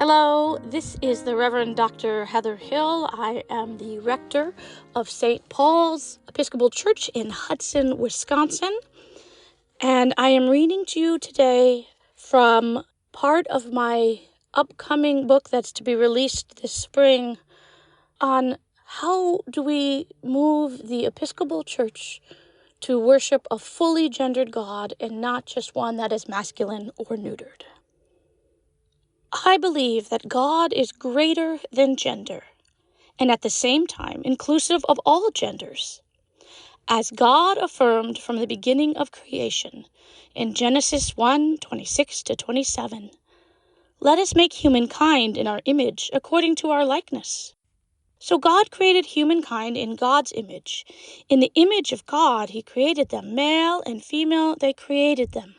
Hello, this is the Reverend Dr. Heather Hill. I am the Rector of St. Paul's Episcopal Church in Hudson, Wisconsin. And I am reading to you today from part of my upcoming book that's to be released this spring on how do we move the Episcopal Church to worship a fully gendered God and not just one that is masculine or neutered. I believe that God is greater than gender, and at the same time inclusive of all genders. As God affirmed from the beginning of creation in Genesis 1:26-27, let us make humankind in our image according to our likeness. So God created humankind in God's image. In the image of God, he created them. Male and female, they created them.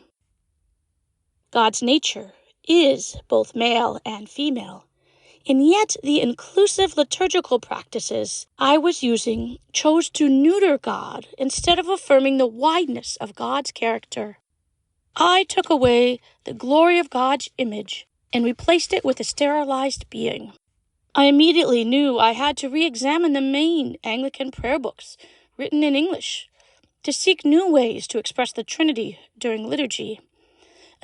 God's nature is both male and female, and yet the inclusive liturgical practices I was using chose to neuter God instead of affirming the wideness of God's character. I took away the glory of God's image and replaced it with a sterilized being. I immediately knew I had to re-examine the main Anglican prayer books written in English to seek new ways to express the Trinity during liturgy,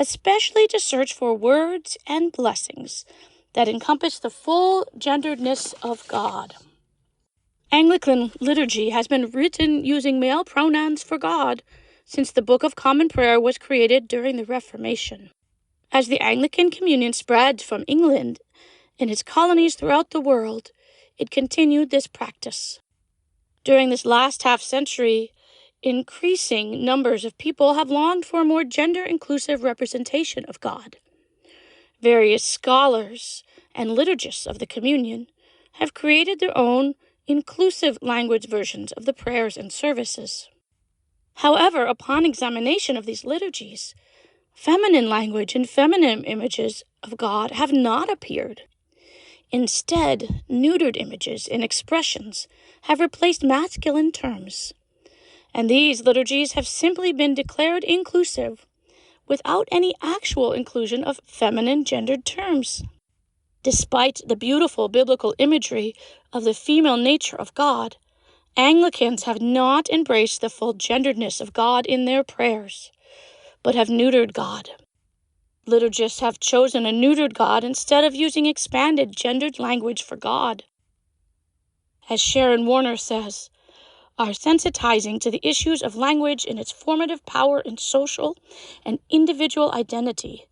especially to search for words and blessings that encompass the full genderedness of God. Anglican liturgy has been written using male pronouns for God since the Book of Common Prayer was created during the Reformation. As the Anglican Communion spread from England and its colonies throughout the world, it continued this practice. During this last half-century, increasing numbers of people have longed for a more gender-inclusive representation of God. Various scholars and liturgists of the communion have created their own inclusive language versions of the prayers and services. However, upon examination of these liturgies, feminine language and feminine images of God have not appeared. Instead, neutered images and expressions have replaced masculine terms. And these liturgies have simply been declared inclusive without any actual inclusion of feminine gendered terms. Despite the beautiful biblical imagery of the female nature of God, Anglicans have not embraced the full genderedness of God in their prayers, but have neutered God. Liturgists have chosen a neutered God instead of using expanded gendered language for God. As Sharon Warner says, our sensitizing to the issues of language and its formative power in social and individual identity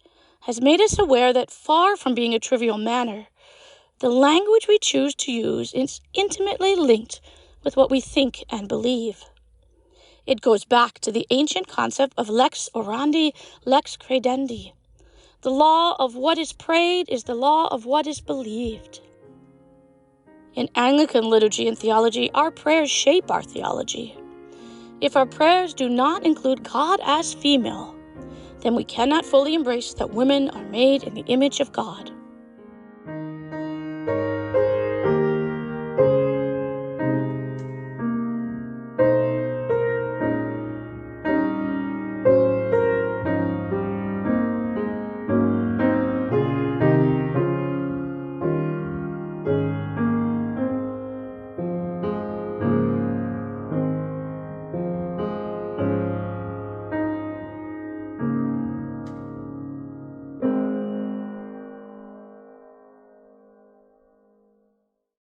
has made us aware that far from being a trivial matter, the language we choose to use is intimately linked with what we think and believe. It goes back to the ancient concept of lex orandi, lex credendi. The law of what is prayed is the law of what is believed. In Anglican liturgy and theology, our prayers shape our theology. If our prayers do not include God as female, then we cannot fully embrace that women are made in the image of God.